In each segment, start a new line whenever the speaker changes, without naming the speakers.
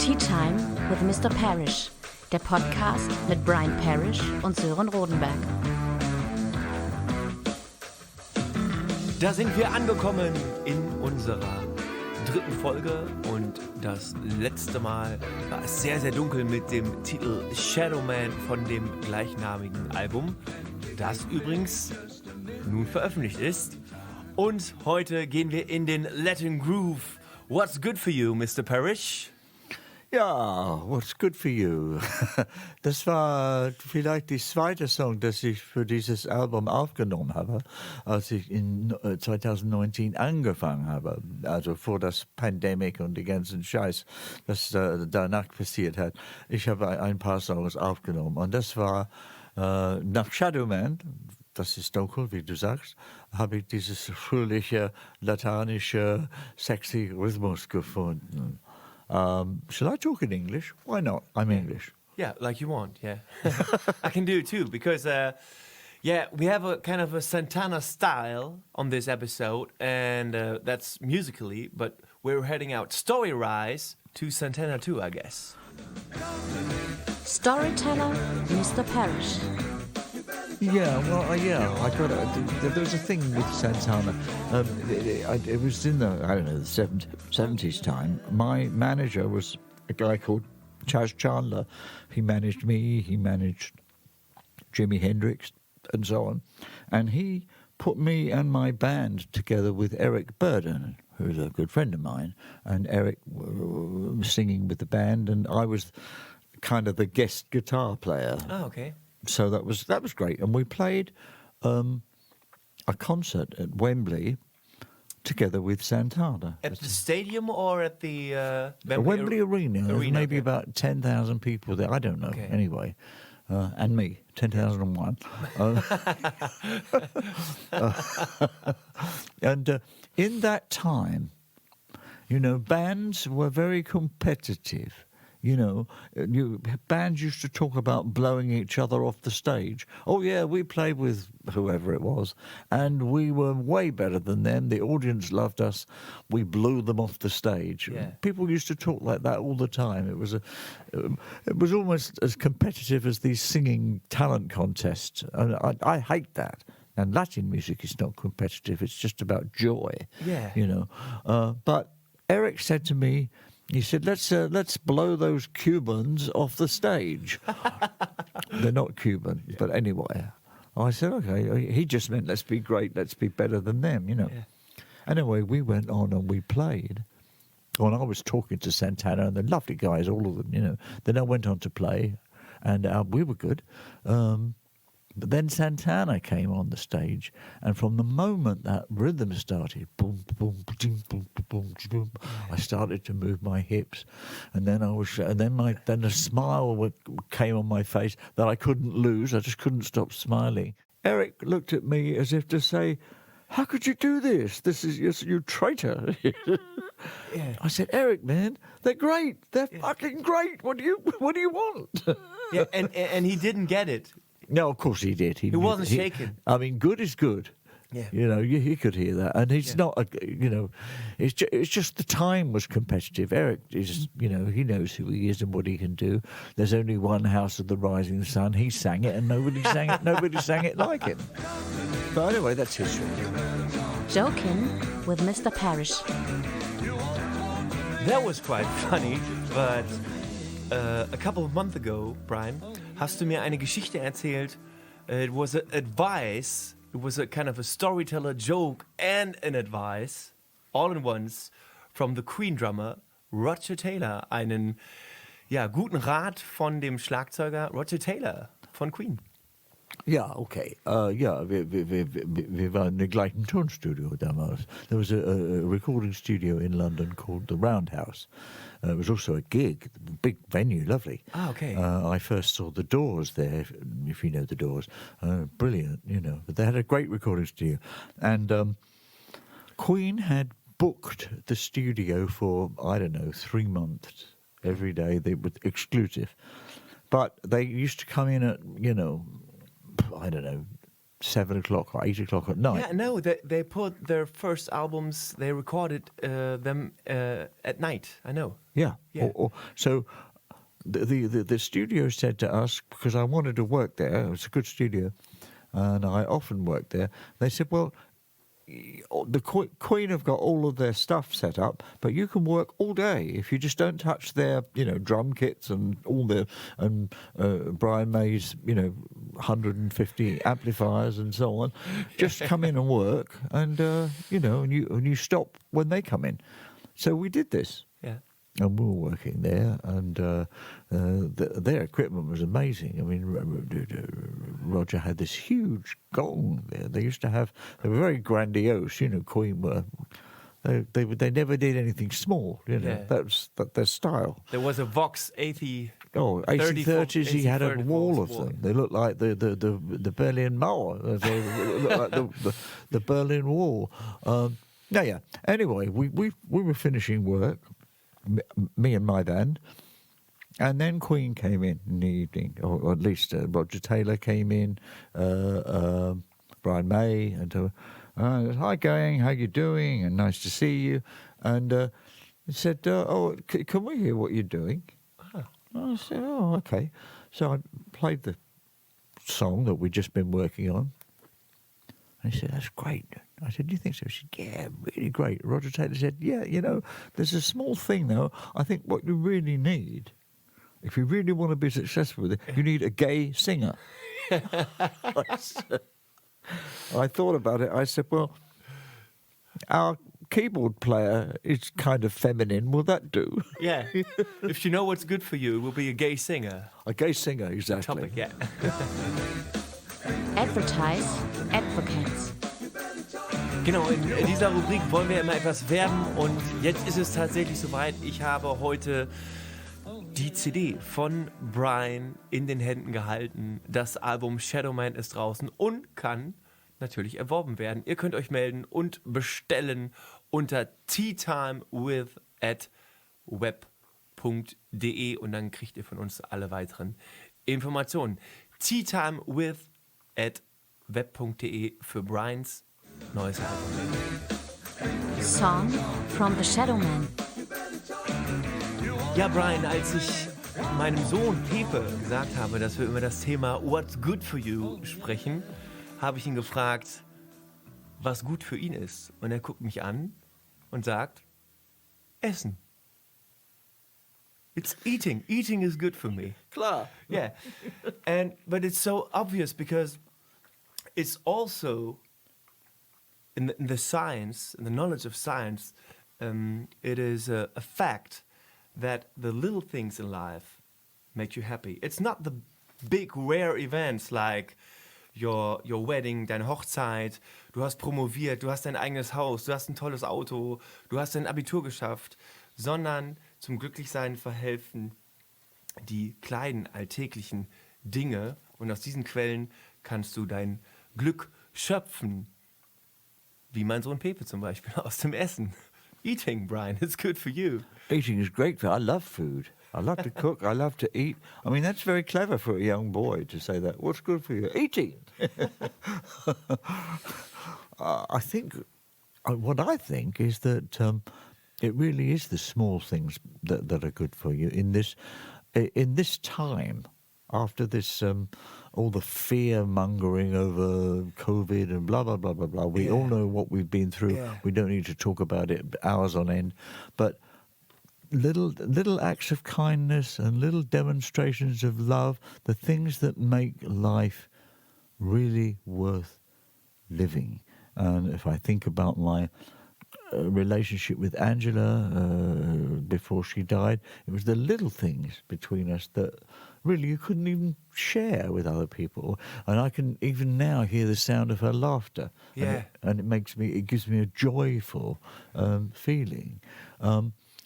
Tea Time with Mr. Parrish, der Podcast mit Brian Parrish und Sören Rodenberg.
Da sind wir angekommen in unserer dritten Folge und das letzte Mal war es sehr, sehr dunkel mit dem Titel Shadow Man von dem gleichnamigen Album, das übrigens nun veröffentlicht ist. Und heute gehen wir in den Latin Groove. What's good for you, Mr. Parrish?
Ja, what's good for you? Das war vielleicht die zweite Song, das ich für dieses Album aufgenommen habe, als ich in 2019 angefangen habe. Also vor das Pandemic und die ganzen Scheiß, das danach passiert hat. Ich habe ein paar Songs aufgenommen und das war nach Shadow Man. Das ist dunkel, wie du sagst, habe ich dieses fröhliche, lateinische, sexy Rhythmus gefunden. Shall I talk in English? Why not? I'm English.
Yeah, like you want, yeah. I can do it too, because, we have a kind of a Santana style on this episode, and that's musically, but we're heading out story-wise to Santana too, I guess.
Storyteller, Mr. Parrish.
Yeah, well, I got it. There was a thing with Santana. It was in the 70s time. My manager was a guy called Chaz Chandler. He managed me, he managed Jimi Hendrix, and so on. And he put me and my band together with Eric Burdon, who's a good friend of mine. And Eric was singing with the band, and I was kind of the guest guitar player.
Oh, okay.
So that was great, and we played a concert at Wembley together with Santana.
At the stadium or at the
Wembley Arena? There was maybe
okay.
about 10,000 people there. I don't know.
Okay.
Anyway, and me, 10,001. And in that time, bands were very competitive. Bands used to talk about blowing each other off the stage. Oh, yeah, we played with whoever it was, and we were way better than them. The audience loved us. We blew them off the stage.
Yeah.
People used to talk like that all the time. It was almost as competitive as these singing talent contests. And I hate that. And Latin music is not competitive. It's just about joy.
Yeah.
But Eric said to me, he said, let's blow those Cubans off the stage. They're not Cuban, yeah. But anyway. I said, okay. He just meant let's be great, let's be better than them, Yeah. Anyway, we went on and we played. Well, I was talking to Santana and the lovely guys, all of them, Then I went on to play, and we were good. But then Santana came on the stage, and from the moment that rhythm started, boom, boom, boom, boom, boom, boom, I started to move my hips, and then then a smile came on my face that I couldn't lose. I just couldn't stop smiling. Eric looked at me as if to say, "How could you do this? This is you traitor." Yeah. I said, "Eric, man, they're great. They're fucking great. What do you want?"
Yeah, and he didn't get it.
No, of course he did. He
wasn't shaken.
I mean, good is good.
Yeah.
He could hear that. And he's not, it's just the time was competitive. Eric is, he knows who he is and what he can do. There's only one House of the Rising Sun. He sang it and nobody sang it. Nobody sang it like him. But anyway, that's history.
Joking with Mr. Parrish.
That was quite funny, but a couple of months ago, Brian, hast du mir eine Geschichte erzählt. It was an advice. It was a kind of a storyteller joke and an advice, all in once, from the Queen drummer Roger Taylor. Einen guten Rat von dem Schlagzeuger Roger Taylor von Queen.
Ja, okay. Wir waren im gleichen Tonstudio damals. There was a recording studio in London called the Roundhouse. It was also a gig, big venue, lovely.
Ah, okay.
I first saw the Doors there, if you know the Doors. Brilliant, But they had a great recording studio. And Queen had booked the studio for, 3 months every day. They were exclusive. But they used to come in at, 7 o'clock or 8 o'clock at night.
Yeah, no, they put their first albums, they recorded them at night. I know.
Yeah.
Yeah.
So the studio said to us, because I wanted to work there, it was a good studio, and I often worked there. They said, well, the Queen have got all of their stuff set up, but you can work all day if you just don't touch their, drum kits and all the Brian May's, 150 amplifiers and so on. Just come in and work, and and you stop when they come in. So we did this.
Yeah.
And we were working there, and their equipment was amazing. I mean, Roger had this huge gong there. They were very grandiose, Queen were. They never did anything small,
Yeah.
That's their style.
There was a Vox 80.
Oh, 8030s, he had a wall of them. They looked like the Berlin Mauer. They looked like the Berlin Wall. Yeah. Anyway, we were finishing work, me and my band, and then Queen came in the evening, or at least Roger Taylor came in, Brian May, and hi gang, how you doing? And nice to see you. And he said, can we hear what you're doing? I said, oh, okay. So I played the song that we'd just been working on. And he said, that's great. I said, do you think so? She said, yeah, really great. Roger Taylor said, yeah, there's a small thing, though. I think what you really need, if you really want to be successful with it, you need a gay singer. I thought about it. I said, well, our keyboard player is kind of feminine. Will that do?
Yeah. If you know what's good for you, it will be a gay singer.
A gay singer, exactly.
Topic, yeah.
Advertise Advocates.
Genau, in dieser Rubrik wollen wir immer etwas werben, und jetzt ist es tatsächlich soweit. Ich habe heute die CD von Brian in den Händen gehalten. Das Album Shadow Man ist draußen und kann natürlich erworben werden. Ihr könnt euch melden und bestellen unter teatimewith@web.de, und dann kriegt ihr von uns alle weiteren Informationen. teatimewith@web.de für Brians neues Album.
Song from the Shadow Man.
Ja, Brian, als ich meinem Sohn Pepe gesagt habe, dass wir über das Thema What's Good for You sprechen, habe ich ihn gefragt, was gut für ihn ist. Und er guckt mich an und sagt, Essen. It's eating. Eating is good for me.
Klar.
Yeah. But it's so obvious because it's also in the science, in the knowledge of science, it is a fact that the little things in life make you happy. It's not the big rare events like your wedding, deine Hochzeit, du hast promoviert, du hast dein eigenes Haus, du hast ein tolles Auto, du hast dein Abitur geschafft, sondern zum Glücklichsein verhelfen die kleinen alltäglichen Dinge, und aus diesen Quellen kannst du dein Glück schöpfen. Wie mein Sohn Pepe zum Beispiel, aus dem Essen. Eating, Brian, it's good for you.
Eating is great. I love food. I love to cook. I love to eat. I mean, that's very clever for a young boy to say that. What's good for you? Eating. I think, what I think is that it really is the small things that are good for you in this time. After this, all the fear-mongering over COVID and blah, blah, blah, blah, blah. We all know what we've been through. Yeah. We don't need to talk about it hours on end. But little acts of kindness and little demonstrations of love, the things that make life really worth living. And if I think about my relationship with Angela before she died, it was the little things between us that really you couldn't even share with other people. And I can even now hear the sound of her laughter.
Yeah.
And it gives me a joyful feeling.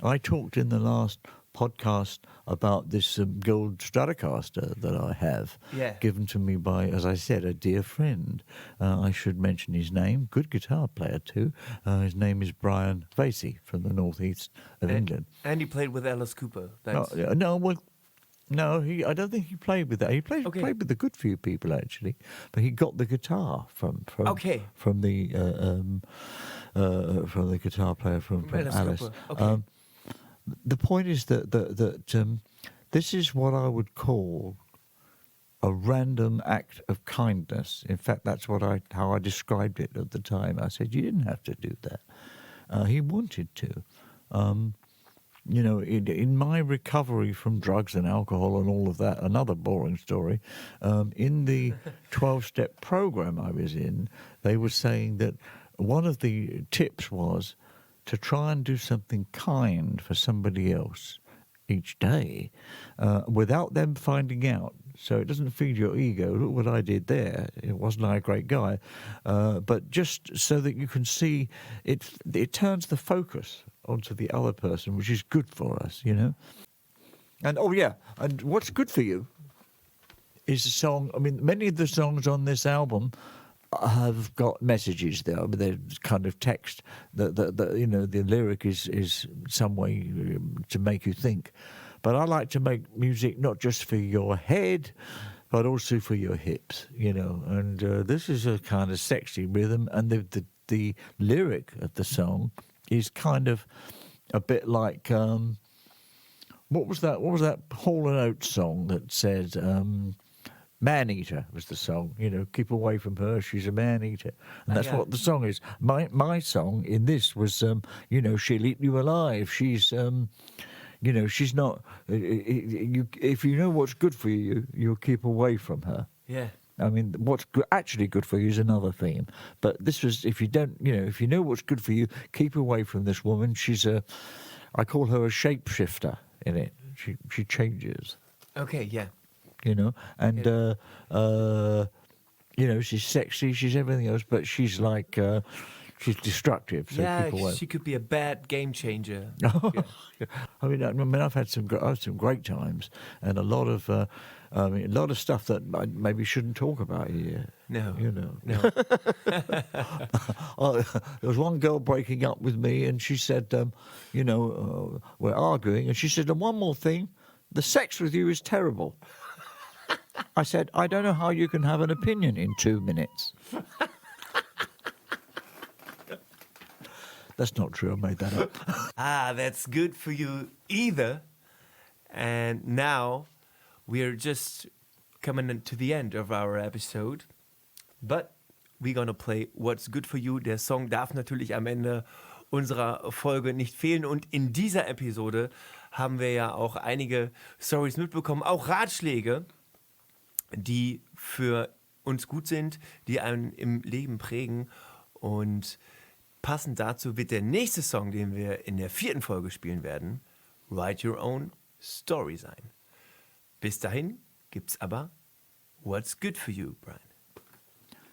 I talked in the last podcast about this gold Stratocaster that I have, given to me by, as I said, a dear friend. I should mention his name, good guitar player too. His name is Brian Vasey from the northeast of England.
And he played with Alice Cooper.
No, well, No, I don't think he played with that. He played with the Good For You people actually, but he got the guitar from the guitar player from Alice.
Okay.
The point is that this is what I would call a random act of kindness. In fact, that's how I described it at the time. I said, you didn't have to do that. He wanted to. In my recovery from drugs and alcohol and all of that, another boring story, in the 12-step program I was in, they were saying that one of the tips was to try and do something kind for somebody else each day without them finding out. So it doesn't feed your ego. Look what I did there. Wasn't I a great guy? But just so that you can see, it turns the focus onto the other person, which is good for us, And and what's good for you is a song. I mean, many of the songs on this album have got messages there. I mean, there's kind of text. The lyric is some way to make you think. But I like to make music not just for your head, but also for your hips, And this is a kind of sexy rhythm, and the lyric of the song is kind of a bit like what was that Hall & Oates song that said Man Eater was the song, keep away from her, she's a man eater. And that's what the song is. My song in this was she'll eat you alive. She's she's not. If you know what's good for you, you'll keep away from her.
Yeah.
I mean, what's actually good for you is another theme. But this was, if you know what's good for you, keep away from this woman. I call her a shapeshifter in it. She changes.
Okay, yeah.
She's sexy, she's everything else, but she's like. She's destructive. So
yeah, she could be a bad game changer.
Yeah. I mean, I've had some great times, and a lot of stuff that I maybe shouldn't talk about here.
No,
no. There was one girl breaking up with me, and she said, we're arguing, and she said, and one more thing, the sex with you is terrible. I said, I don't know how you can have an opinion in 2 minutes. That's not true. I made that up.
That's good for you either. And now we're just coming to the end of our episode. But we're gonna play What's Good for You. Der Song darf natürlich am Ende unserer Folge nicht fehlen. Und in dieser Episode haben wir ja auch einige Stories mitbekommen, auch Ratschläge, die für uns gut sind, die einen im Leben prägen. Und passend dazu wird der nächste Song, den wir in der 4. Folge spielen werden, Write Your Own Story sein. Bis dahin gibt's aber What's Good for You, Brian.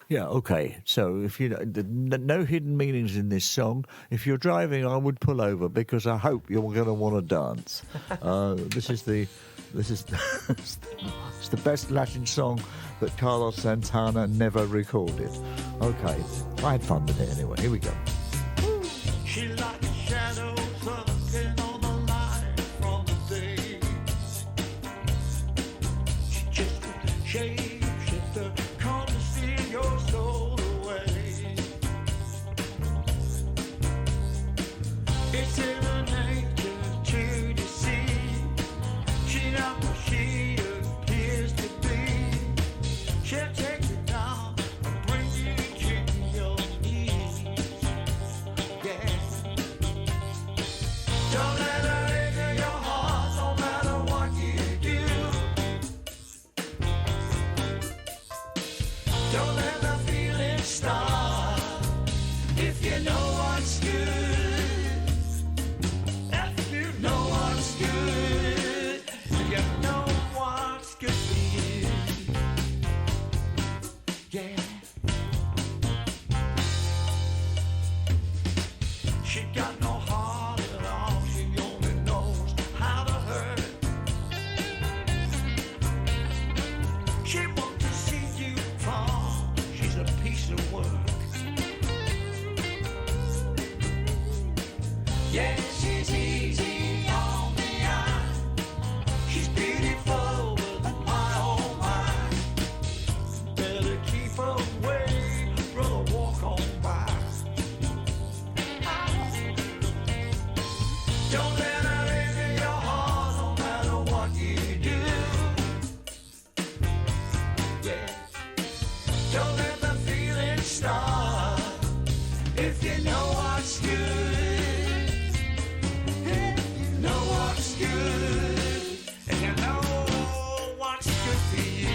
Yeah, okay. So if no hidden meanings in this song. If you're driving, I would pull over because I hope you're going to want to dance. This is it's the best Latin song that Carlos Santana never recorded. Okay, I had fun with it anyway. Here we go.
She like a shadow sucking on the light from the day. She just a shapeshifter, come to steal your soul away. It's in her nature to deceive. She not what she appears to be. She'll take you down and bring you to your knees. Yeah. Don't let her into your heart, no matter what you do. Don't let the feeling stop. If you know what's good, if you know what's good, you know Don't let her into your heart no matter what you do. Yeah. Don't let the feeling start if you know what's good. If you know what's good. If you know what's good for you.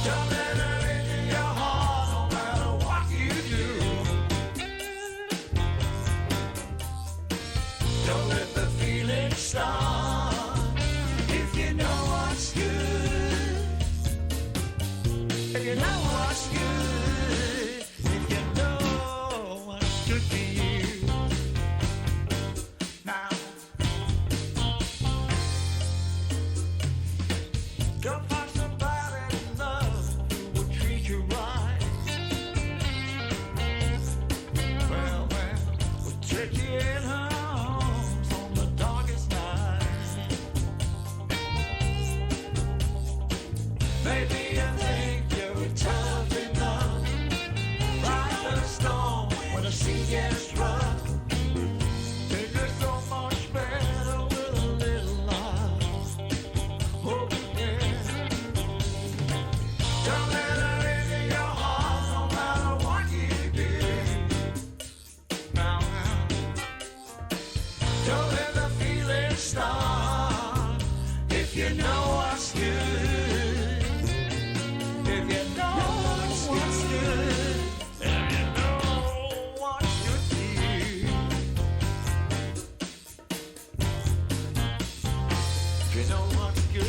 Don't let her into your heart no matter what you do. Don't let the feeling start if you know what's good. If you know what's good. If you know what's good for you. Now, don't find somebody to love who will treat you right. Well, we'll take you in her arms on the darkest night. Maybe you think you're tough enough. Ride the storm when the sea gets rough. Things are so much better with a little love. Oh, yeah. Don't let her into your heart no matter what you do. Now, don't let the feeling start if you know what's good. If you know what's good. If you know what's good for you. If you know what's good.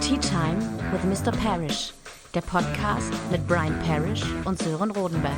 Tea Time with Mr. Parrish, der Podcast mit Brian Parrish und Sören Rodenberg.